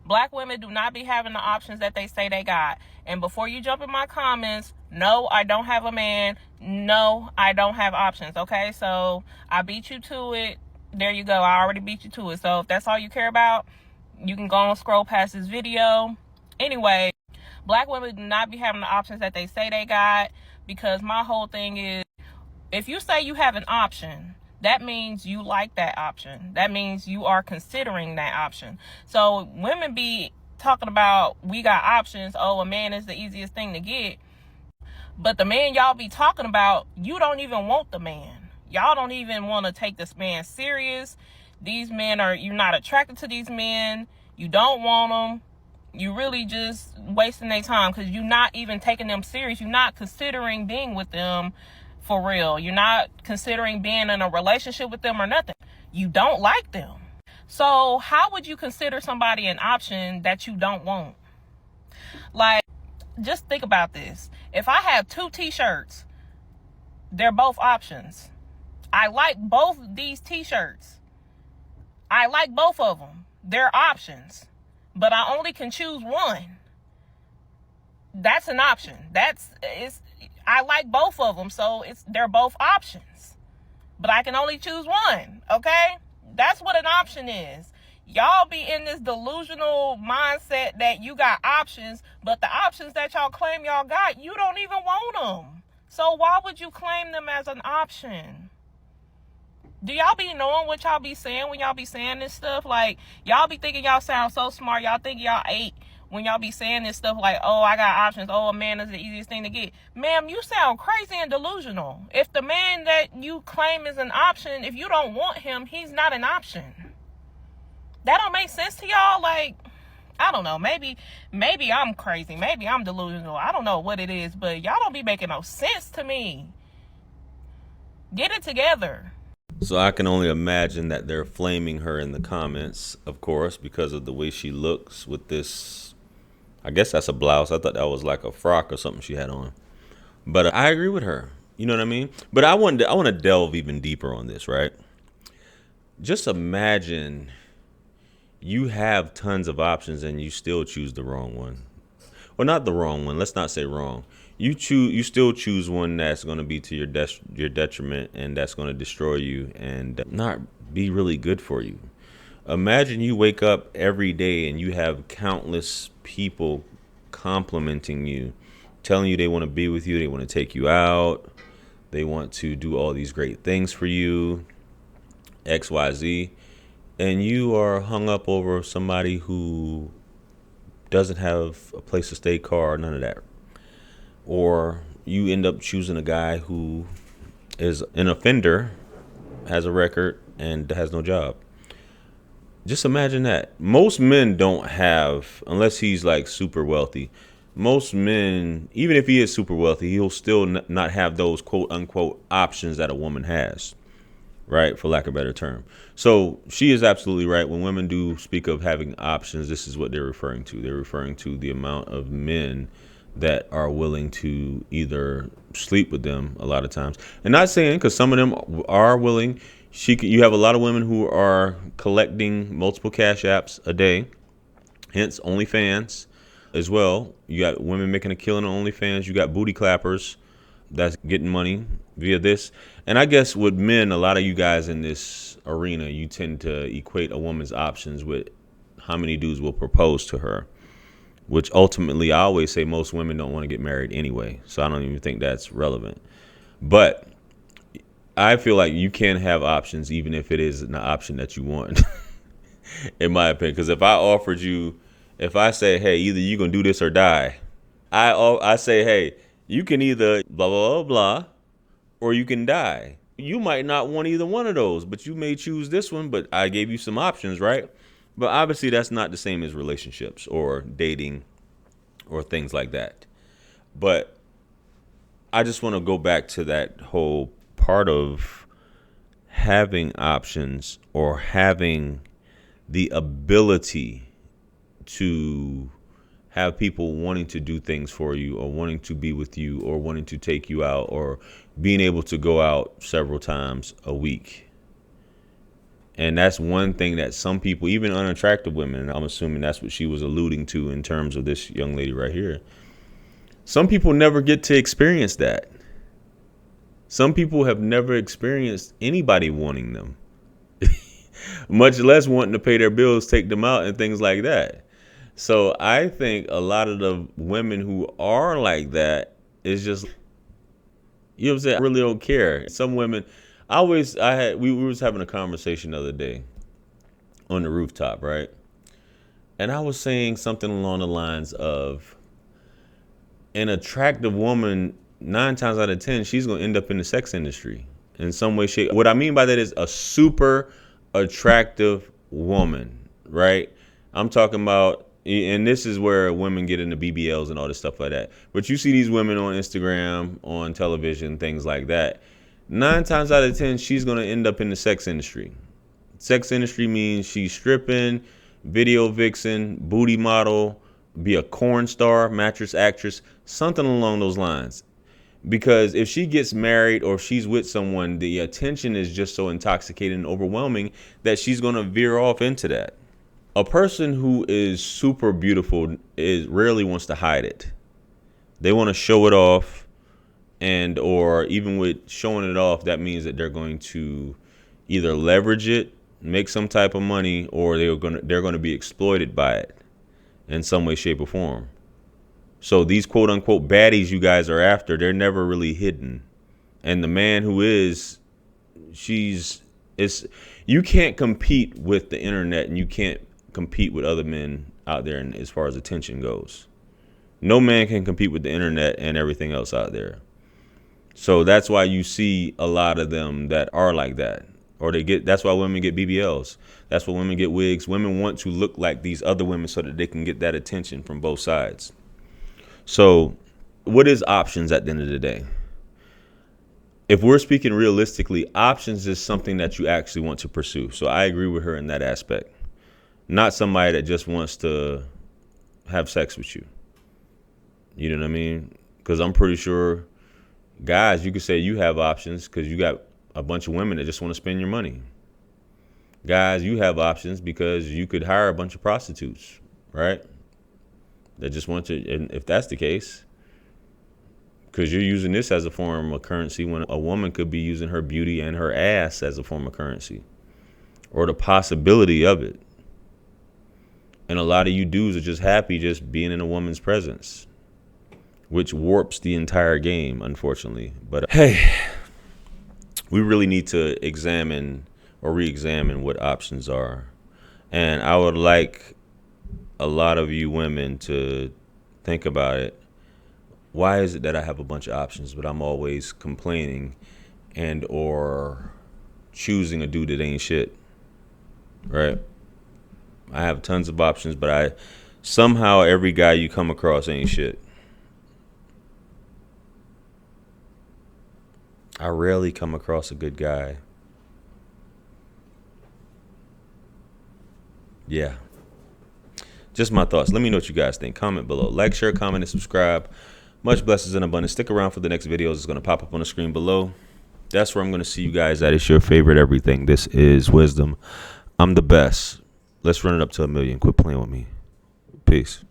Black women do not be having the options that they say they got. And before you jump in my comments, no, I don't have a man. No, I don't have options. Okay, so I beat you to it. There you go. I already beat you to it. So if that's all you care about, you can go and scroll past this video. Anyway, Black women do not be having the options that they say they got, because my whole thing is, if you say you have an option, that means you like that option. That means you are considering that option. So women be talking about, we got options. Oh, a man is the easiest thing to get. But the man y'all be talking about, you don't even want the man. Y'all don't even want to take this man serious. These men you're not attracted to these men. You don't want them. You really just wasting their time, because you're not even taking them serious. You're not considering being with them for real. You're not considering being in a relationship with them or nothing. You don't like them. So how would you consider somebody an option that you don't want? Like, just think about this. If I have 2 t-shirts, they're both options. I like both these t-shirts. I like both of them. They're options. But I only can choose one. That's an option. I like both of them, so they're both options. But I can only choose one, okay? That's what an option is. Y'all be in this delusional mindset that you got options, but the options that y'all claim y'all got, you don't even want them. So why would you claim them as an option? Do y'all be knowing what y'all be saying when y'all be saying this stuff? Like, y'all be thinking y'all sound so smart. Y'all think y'all ate when y'all be saying this stuff like, oh, I got options. Oh, a man is the easiest thing to get. Ma'am, you sound crazy and delusional. If the man that you claim is an option, if you don't want him, he's not an option. That don't make sense to y'all? Like, I don't know. Maybe I'm crazy. Maybe I'm delusional. I don't know what it is, but y'all don't be making no sense to me. Get it together. So I can only imagine that they're flaming her in the comments, of course, because of the way she looks with this. I guess that's a blouse. I thought that was like a frock or something she had on. But I agree with her. You know what I mean? But I want to delve even deeper on this, right? Just imagine you have tons of options and you still choose the wrong one. Well, not the wrong one. Let's not say wrong. You still choose one that's going to be to your detriment, and that's going to destroy you and not be really good for you. Imagine you wake up every day and you have countless people complimenting you, telling you they want to be with you, they want to take you out, they want to do all these great things for you, XYZ, and you are hung up over somebody who doesn't have a place to stay, car, none of that. Or you end up choosing a guy who is an offender, has a record, and has no job. Just imagine that. Most men don't have, unless he's like super wealthy, most men, even if he is super wealthy, he'll still not have those quote unquote options that a woman has, right? For lack of a better term. So she is absolutely right. When women do speak of having options, this is what they're referring to. They're referring to the amount of men that are willing to either sleep with them a lot of times. And not saying, because some of them are willing. You have a lot of women who are collecting multiple cash apps a day, hence OnlyFans as well. You got women making a killing on OnlyFans. You got booty clappers that's getting money via this. And I guess with men, a lot of you guys in this arena, you tend to equate a woman's options with how many dudes will propose to her, which ultimately I always say most women don't want to get married anyway. So I don't even think that's relevant. But I feel like you can have options even if it is an option that you want, in my opinion. Because if I say, hey, either you're going to do this or die, I say, hey, you can either blah, blah, blah, blah, or you can die. You might not want either one of those, but you may choose this one, but I gave you some options, right? But obviously that's not the same as relationships or dating or things like that. But I just want to go back to that whole part of having options or having the ability to have people wanting to do things for you or wanting to be with you or wanting to take you out or being able to go out several times a week And that's one thing that some people, even unattractive women, and I'm assuming that's what she was alluding to in terms of this young lady right here. Some people never get to experience that. Some people have never experienced anybody wanting them, much less wanting to pay their bills, take them out, and things like that. So I think a lot of the women who are like that is just, you know what I'm saying, I really don't care. Some women, we was having a conversation the other day on the rooftop, right? And I was saying something along the lines of, an attractive woman, 9 times out of 10, she's going to end up in the sex industry in some way, shape. What I mean by that is a super attractive woman, right? I'm talking about, and this is where women get into BBLs and all this stuff like that. But you see these women on Instagram, on television, things like that. 9 times out of 10, she's going to end up in the sex industry. Sex industry means she's stripping, video vixen, booty model, be a corn star, mattress actress, something along those lines. Because if she gets married or if she's with someone, the attention is just so intoxicating and overwhelming that she's going to veer off into that. A person who is super beautiful rarely wants to hide it. They want to show it off, and or even with showing it off, that means that they're going to either leverage it, make some type of money, or they're going to be exploited by it in some way, shape, or form. So these quote unquote baddies you guys are after, they're never really hidden. And the man who is, you can't compete with the internet, and you can't compete with other men out there and as far as attention goes. No man can compete with the internet and everything else out there. So that's why you see a lot of them that are like that. Or that's why women get BBLs. That's why women get wigs. Women want to look like these other women so that they can get that attention from both sides. So what is options at the end of the day? If we're speaking realistically, options is something that you actually want to pursue. So I agree with her in that aspect. Not somebody that just wants to have sex with you. You know what I mean? Because I'm pretty sure, guys, you could say you have options because you got a bunch of women that just want to spend your money. Guys, you have options because you could hire a bunch of prostitutes, right? That just want to, and if that's the case, because you're using this as a form of currency when a woman could be using her beauty and her ass as a form of currency, or the possibility of it. And a lot of you dudes are just happy just being in a woman's presence, which warps the entire game, unfortunately. But hey, we really need to examine or re-examine what options are. And I would like a lot of you women to think about it. Why is it that I have a bunch of options, but I'm always complaining and or choosing a dude that ain't shit, right? I have tons of options, but somehow every guy you come across ain't shit. I rarely come across a good guy. Yeah. Just my thoughts. Let me know what you guys think. Comment below. Like, share, comment, and subscribe. Much blessings and abundance. Stick around for the next videos. It's going to pop up on the screen below. That's where I'm going to see you guys at. It's your favorite everything. This is Wisdom. I'm the best. Let's run it up to 1 million. Quit playing with me. Peace.